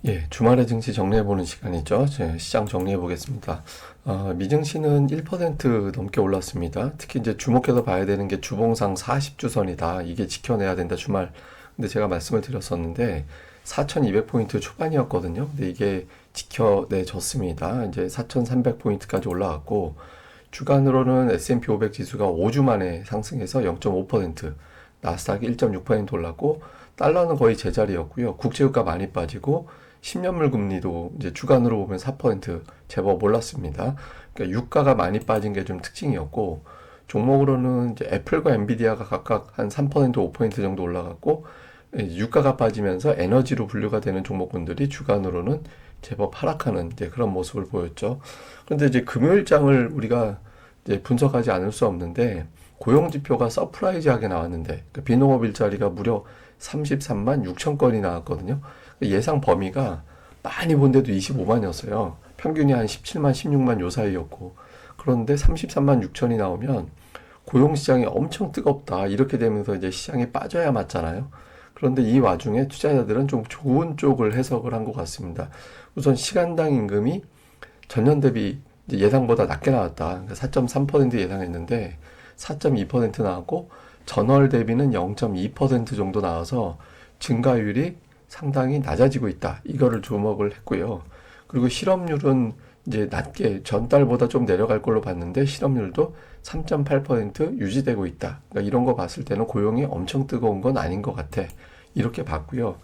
예, 주말에 증시 정리해보는 시간이죠. 시장 정리해보겠습니다. 미증시는 1% 넘게 올랐습니다. 특히 이제 주목해서 봐야 되는 게 주봉상 40주선이다. 이게 지켜내야 된다, 주말. 근데 제가 말씀을 드렸었는데, 4,200포인트 초반이었거든요. 근데 이게 지켜내졌습니다. 이제 4,300포인트까지 올라갔고, 주간으로는 S&P 500 지수가 5주 만에 상승해서 0.5%, 나스닥이 1.6% 올랐고, 달러는 거의 제자리였고요. 국제유가 많이 빠지고, 10년물 금리도 이제 주간으로 보면 4% 제법 올랐습니다. 그러니까 유가가 많이 빠진 게 좀 특징이었고, 종목으로는 이제 애플과 엔비디아가 각각 한 3%, 5% 정도 올라갔고, 유가가 빠지면서 에너지로 분류가 되는 종목군들이 주간으로는 제법 하락하는 이제 그런 모습을 보였죠. 그런데 이제 금요일장을 우리가 이제 분석하지 않을 수 없는데, 고용 지표가 서프라이즈하게 나왔는데, 그 비농업 일자리가 무려 33만 6천 건이 나왔거든요. 예상 범위가 많이 본 데도 25만이었어요. 평균이 한 17만, 16만 요 사이였고. 그런데 33만 6천이 나오면 고용시장이 엄청 뜨겁다. 이렇게 되면서 이제 시장이 빠져야 맞잖아요. 그런데 이 와중에 투자자들은 좀 좋은 쪽을 해석을 한 것 같습니다. 우선 시간당 임금이 전년 대비 예상보다 낮게 나왔다. 4.3% 예상했는데 4.2% 나왔고 전월 대비는 0.2% 정도 나와서 증가율이 상당히 낮아지고 있다. 이거를 주목을 했고요. 그리고 실업률은 이제 낮게 전달보다 좀 내려갈 걸로 봤는데 실업률도 3.8% 유지되고 있다. 그러니까 이런 거 봤을 때는 고용이 엄청 뜨거운 건 아닌 것 같아. 이렇게 봤고요.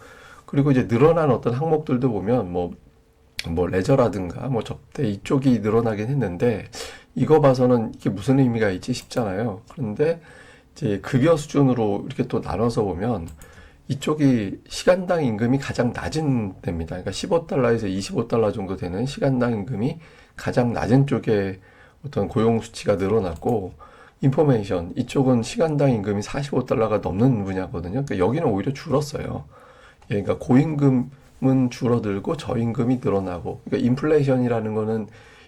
그리고 이제 늘어난 어떤 항목들도 보면 뭐 레저라든가 뭐 접대 이쪽이 늘어나긴 했는데 이거 봐서는 이게 무슨 의미가 있지 싶잖아요. 그런데 이제 급여 수준으로 이렇게 또 나눠서 보면 이쪽이 시간당 임금이 가장 낮은 데입니다. 그러니까 15달러에서 25달러 정도 되는 시간당 임금이 가장 낮은 쪽에 어떤 고용 수치가 늘어났고, 인포메이션, 이쪽은 시간당 임금이 45달러가 넘는 분야거든요. 그러니까 여기는 오히려 줄었어요. 예, 그러니까 고임금은 줄어들고 저임금이 늘어나고, 그러니까 인플레이션이라는 거는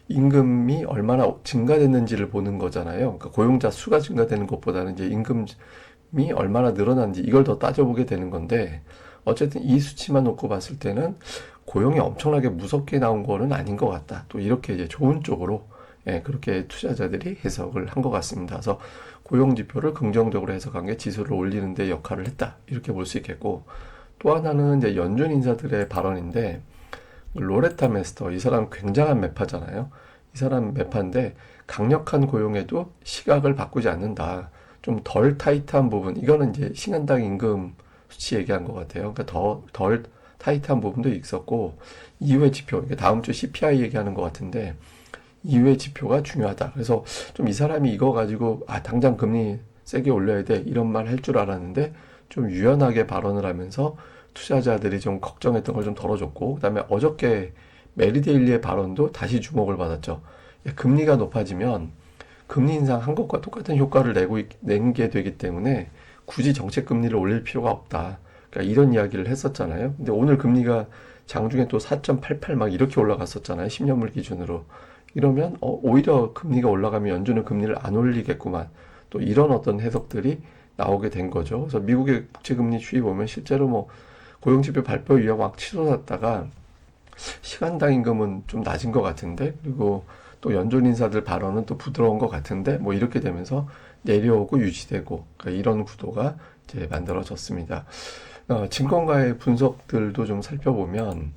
임금이 얼마나 증가됐는지를 보는 거잖아요. 그러니까 고용자 수가 증가되는 것보다는 이제 임금이 얼마나 늘어난지 이걸 더 따져보게 되는 건데, 어쨌든 이 수치만 놓고 봤을 때는 고용이 엄청나게 무섭게 나온 거는 아닌 것 같다. 또 이렇게 이제 좋은 쪽으로, 예, 그렇게 투자자들이 해석을 한 것 같습니다. 그래서 고용 지표를 긍정적으로 해석한 게 지수를 올리는 데 역할을 했다. 이렇게 볼 수 있겠고, 또 하나는 이제 연준 인사들의 발언인데, 로레타 메스터, 이 사람 굉장한 매파잖아요. 이 사람 매파인데 강력한 고용에도 시각을 바꾸지 않는다. 좀 덜 타이트한 부분, 이거는 이제 시간당 임금 수치 얘기한 것 같아요. 그러니까 덜 타이트한 부분도 있었고, 이후의 지표, 이게 다음 주 CPI 얘기하는 것 같은데, 이후의 지표가 중요하다. 그래서 좀 이 사람이 이거 가지고, 당장 금리 세게 올려야 돼. 이런 말 할 줄 알았는데, 좀 유연하게 발언을 하면서 투자자들이 좀 걱정했던 걸 좀 덜어줬고, 그다음에 어저께 메리데일리의 발언도 다시 주목을 받았죠. 금리가 높아지면 금리 인상한 것과 똑같은 효과를 낸 게 되기 때문에 굳이 정책 금리를 올릴 필요가 없다. 그러니까 이런 이야기를 했었잖아요. 근데 오늘 금리가 장중에 또 4.88 막 이렇게 올라갔었잖아요. 10년물 기준으로. 이러면 오히려 금리가 올라가면 연준은 금리를 안 올리겠구만. 또 이런 어떤 해석들이 나오게 된 거죠. 그래서 미국의 국채금리 추이 보면 실제로 뭐 고용지표 발표 이후에 막 치솟았다가 시간당 임금은 좀 낮은 것 같은데, 그리고 또 연준 인사들 발언은 또 부드러운 것 같은데, 뭐 이렇게 되면서 내려오고 유지되고, 그러니까 이런 구도가 이제 만들어졌습니다. 증권가의 분석들도 좀 살펴보면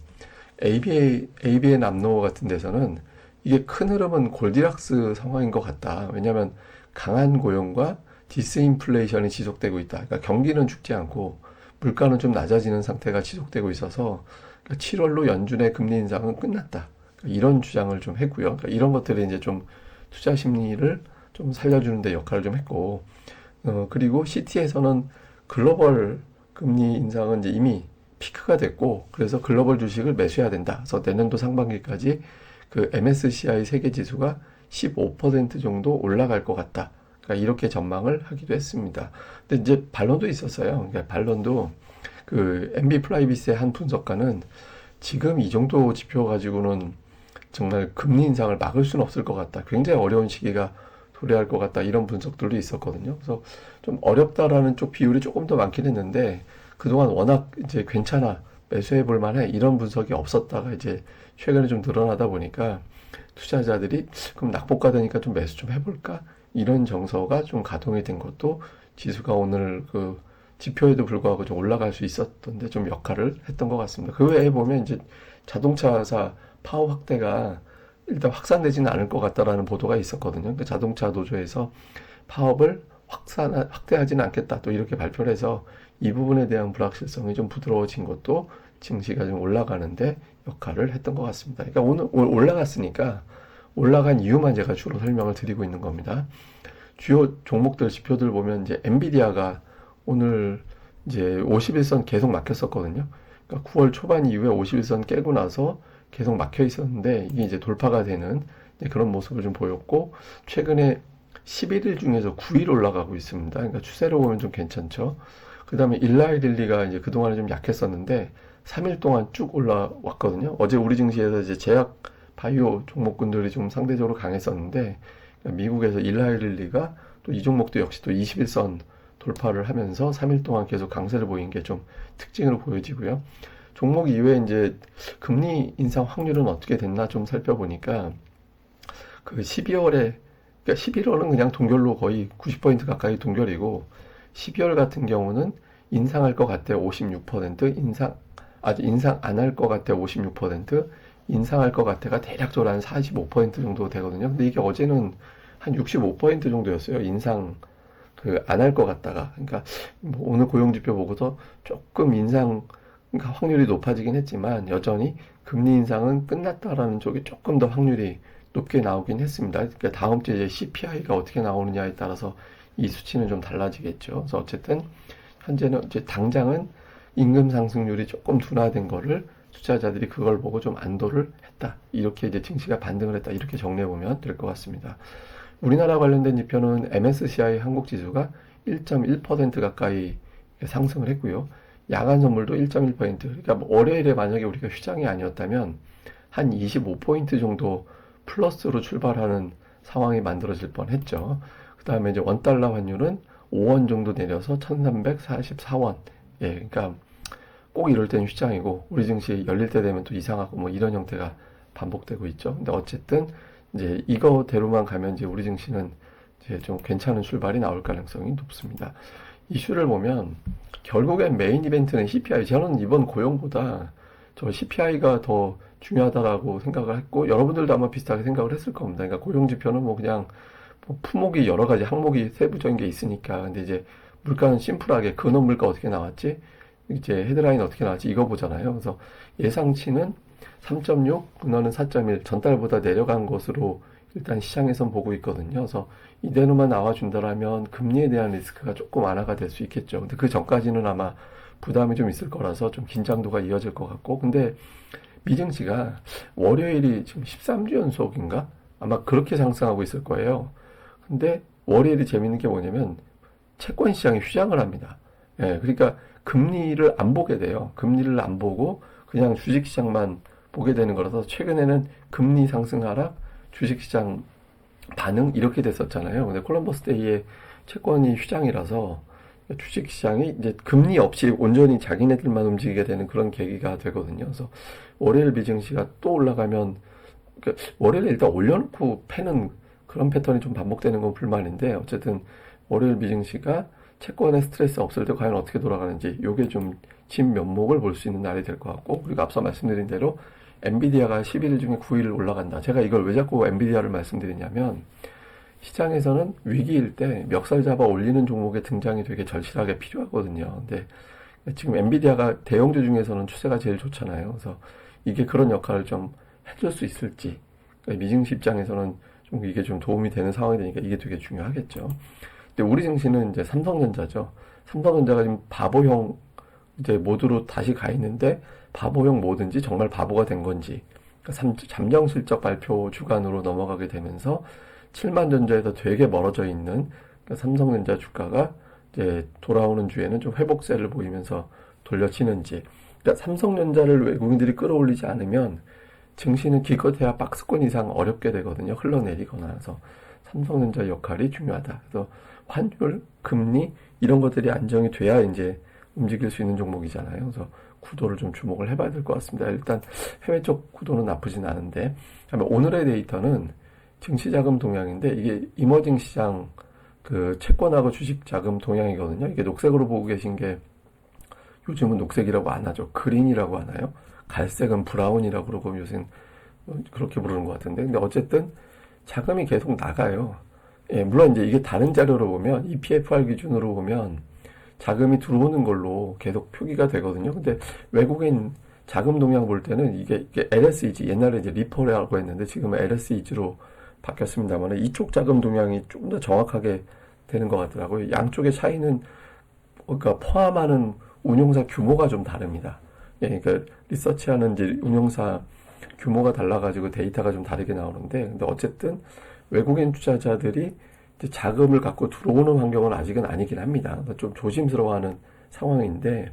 ABA 남로 같은 데서는 이게 큰 흐름은 골디락스 상황인 것 같다. 왜냐하면 강한 고용과 디스인플레이션이 지속되고 있다. 그러니까 경기는 죽지 않고 물가는 좀 낮아지는 상태가 지속되고 있어서 7월로 연준의 금리 인상은 끝났다. 그러니까 이런 주장을 좀 했고요. 그러니까 이런 것들이 이제 좀 투자 심리를 좀 살려주는 데 역할을 좀 했고, 그리고 CT에서는 글로벌 금리 인상은 이제 이미 피크가 됐고, 그래서 글로벌 주식을 매수해야 된다. 그래서 내년도 상반기까지 그 MSCI 세계 지수가 15% 정도 올라갈 것 같다. 그러니까 이렇게 전망을 하기도 했습니다. 근데 이제 반론도 있었어요. 그러니까 반론도 그 MB 프라이빗의 한 분석가는 지금 이 정도 지표 가지고는 정말 금리 인상을 막을 수는 없을 것 같다. 굉장히 어려운 시기가 도래할 것 같다. 이런 분석들도 있었거든요. 그래서 좀 어렵다라는 쪽 비율이 조금 더 많긴 했는데 그동안 워낙 이제 괜찮아. 매수해 볼 만해 이런 분석이 없었다가 이제 최근에 좀 늘어나다 보니까 투자자들이 그럼 낙폭가 되니까 좀 매수 좀 해볼까? 이런 정서가 좀 가동이 된 것도 지수가 오늘 그 지표에도 불구하고 좀 올라갈 수 있었던데 좀 역할을 했던 것 같습니다. 그 외에 보면 이제 자동차사 파업 확대가 일단 확산되지는 않을 것 같다라는 보도가 있었거든요. 그 자동차 노조에서 파업을 확대하지는 않겠다 또 이렇게 발표를 해서 이 부분에 대한 불확실성이 좀 부드러워진 것도 증시가 좀 올라가는데 역할을 했던 것 같습니다. 그러니까 오늘 올라갔으니까 올라간 이유만 제가 주로 설명을 드리고 있는 겁니다. 주요 종목들 지표들 보면 이제 엔비디아가 오늘 이제 51선 계속 막혔었거든요. 그러니까 9월 초반 이후에 51선 깨고 나서 계속 막혀 있었는데 이게 이제 돌파가 되는 그런 모습을 좀 보였고 최근에 11일 중에서 9일 올라가고 있습니다. 그러니까 추세로 보면 좀 괜찮죠. 그 다음에 일라이릴리가 이제 그동안에 좀 약했었는데 3일 동안 쭉 올라왔거든요. 어제 우리 증시에서 이제 제약 바이오 종목군들이 좀 상대적으로 강했었는데 미국에서 일라이릴리가 또 이 종목도 역시 또 21선 돌파를 하면서 3일 동안 계속 강세를 보인 게 좀 특징으로 보여지고요. 종목 이외에 이제 금리 인상 확률은 어떻게 됐나 좀 살펴보니까 그 12월에 그러니까 11월은 그냥 동결로 거의 90% 가까이 동결이고 12월 같은 경우는 인상할 것 같아 56% 인상 안 할 것 같아 56% 인상할 것 같아가 대략적으로 한 45% 정도 되거든요. 근데 이게 어제는 한 65% 정도였어요. 인상 그 안 할 것 같다가 그러니까 뭐 오늘 고용지표 보고서 조금 인상 확률이 높아지긴 했지만 여전히 금리 인상은 끝났다라는 쪽이 조금 더 확률이 높게 나오긴 했습니다. 그러니까 다음 주에 이제 CPI가 어떻게 나오느냐에 따라서 이 수치는 좀 달라지겠죠. 그래서 어쨌든 현재는 이제 당장은 임금 상승률이 조금 둔화된 거를 투자자들이 그걸 보고 좀 안도를 했다. 이렇게 이제 증시가 반등을 했다. 이렇게 정리해 보면 될 것 같습니다. 우리나라 관련된 지표는 MSCI 한국 지수가 1.1% 가까이 상승을 했고요. 야간 선물도 1.1%. 그러니까 뭐 월요일에 만약에 우리가 휴장이 아니었다면 한 25포인트 정도 플러스로 출발하는 상황이 만들어질 뻔했죠. 그 다음에 이제 원달러 환율은 5원 정도 내려서 1344원. 예, 그러니까 꼭 이럴 때는 휴장이고 우리 증시 열릴 때 되면 또 이상하고 뭐 이런 형태가 반복되고 있죠. 근데 어쨌든 이제 이거대로만 가면 이제 우리 증시는 이제 좀 괜찮은 출발이 나올 가능성이 높습니다. 이슈를 보면 결국엔 메인 이벤트는 CPI. 저는 이번 고용보다 저 CPI가 더 중요하다라고 생각을 했고 여러분들도 아마 비슷하게 생각을 했을 겁니다. 그러니까 고용 지표는 뭐 그냥 뭐 품목이 여러 가지 항목이 세부적인 게 있으니까 근데 이제 물가는 심플하게 근원 물가 어떻게 나왔지? 이제 헤드라인 어떻게 나왔지? 이거 보잖아요. 그래서 예상치는 3.6, 근원은 4.1, 전달보다 내려간 것으로 일단 시장에선 보고 있거든요. 그래서 이대로만 나와준다라면 금리에 대한 리스크가 조금 완화가 될 수 있겠죠. 근데 그 전까지는 아마 부담이 좀 있을 거라서 좀 긴장도가 이어질 것 같고. 근데 미증시가 월요일이 지금 13주 연속인가? 아마 그렇게 상승하고 있을 거예요. 근데 월요일이 재밌는 게 뭐냐면 채권 시장이 휴장을 합니다. 예, 그러니까 금리를 안 보게 돼요. 금리를 안 보고 그냥 주식시장만 보게 되는 거라서 최근에는 금리 상승 하락, 주식시장 반응 이렇게 됐었잖아요. 근데 콜럼버스 데이에 채권이 휴장이라서 주식시장이 이제 금리 없이 온전히 자기네들만 움직이게 되는 그런 계기가 되거든요. 그래서 월요일 미증시가 또 올라가면 그러니까 월요일에 일단 올려놓고 패는 그런 패턴이 좀 반복되는 건 불만인데 어쨌든 월요일 미증시가 채권에 스트레스 없을 때 과연 어떻게 돌아가는지 요게 좀 진면목을 볼 수 있는 날이 될 것 같고 그리고 앞서 말씀드린 대로 엔비디아가 11일 중에 9일 올라간다. 제가 이걸 왜 자꾸 엔비디아를 말씀드리냐면 시장에서는 위기일 때 멱살 잡아 올리는 종목의 등장이 되게 절실하게 필요하거든요. 근데 지금 엔비디아가 대형주 중에서는 추세가 제일 좋잖아요. 그래서 이게 그런 역할을 좀 해줄 수 있을지 그러니까 미증시 입장에서는 좀 이게 좀 도움이 되는 상황이 되니까 이게 되게 중요하겠죠. 근데 우리 증시는 이제 삼성전자죠. 삼성전자가 지금 바보형 이제 모드로 다시 가 있는데 바보형 뭐든지 정말 바보가 된 건지 그러니까 잠정 실적 발표 주간으로 넘어가게 되면서 7만 전자에서 되게 멀어져 있는 그러니까 삼성전자 주가가 이제 돌아오는 주에는 좀 회복세를 보이면서 돌려치는지 그러니까 삼성전자를 외국인들이 끌어올리지 않으면 증시는 기껏해야 박스권 이상 어렵게 되거든요. 흘러내리거나 해서 삼성전자 역할이 중요하다. 그래서 환율, 금리 이런 것들이 안정이 돼야 이제 움직일 수 있는 종목이잖아요. 그래서 구도를 좀 주목을 해봐야 될 것 같습니다. 일단 해외 쪽 구도는 나쁘진 않은데, 그다음에 오늘의 데이터는 증시 자금 동향인데 이게 이머징 시장 그 채권하고 주식 자금 동향이거든요. 이게 녹색으로 보고 계신 게 요즘은 녹색이라고 안 하죠. 그린이라고 하나요? 갈색은 브라운이라고 그러고 요새는 그렇게 부르는 것 같은데. 근데 어쨌든 자금이 계속 나가요. 예, 물론 이제 이게 다른 자료로 보면 EPFR 기준으로 보면 자금이 들어오는 걸로 계속 표기가 되거든요. 근데 외국인 자금 동향 볼 때는 이게 LSEG, 옛날에 이제 리퍼라고 했는데 지금은 LSEG로 바뀌었습니다만 이쪽 자금 동향이 좀 더 정확하게 되는 것 같더라고요. 양쪽의 차이는 그러니까 포함하는 운용사 규모가 좀 다릅니다. 예, 그러니까 리서치하는 이제 운용사 규모가 달라가지고 데이터가 좀 다르게 나오는데, 근데 어쨌든 외국인 투자자들이 이제 자금을 갖고 들어오는 환경은 아직은 아니긴 합니다. 그러니까 좀 조심스러워하는 상황인데,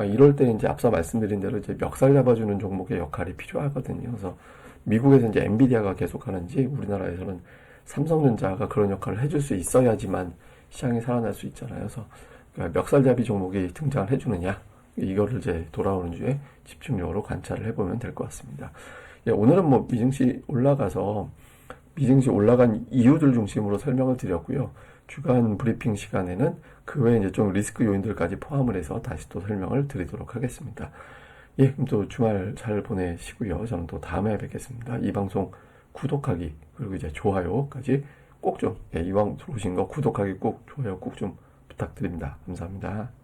이럴 때 이제 앞서 말씀드린 대로 이제 멱살 잡아주는 종목의 역할이 필요하거든요. 그래서 미국에서 이제 엔비디아가 계속하는지 우리나라에서는 삼성전자가 그런 역할을 해줄 수 있어야지만 시장이 살아날 수 있잖아요. 그래서 그러니까 멱살잡이 종목이 등장을 해주느냐, 이거를 이제 돌아오는 주에 집중적으로 관찰을 해보면 될 것 같습니다. 예, 오늘은 뭐 미증시 올라가서 미증시 올라간 이유들 중심으로 설명을 드렸고요. 주간 브리핑 시간에는 그 외에 이제 좀 리스크 요인들까지 포함을 해서 다시 또 설명을 드리도록 하겠습니다. 예, 그럼 또 주말 잘 보내시고요. 저는 또 다음에 뵙겠습니다. 이 방송 구독하기, 그리고 이제 좋아요까지 꼭 좀, 예, 이왕 들어오신 거 구독하기 꼭, 좋아요 꼭 좀 부탁드립니다. 감사합니다.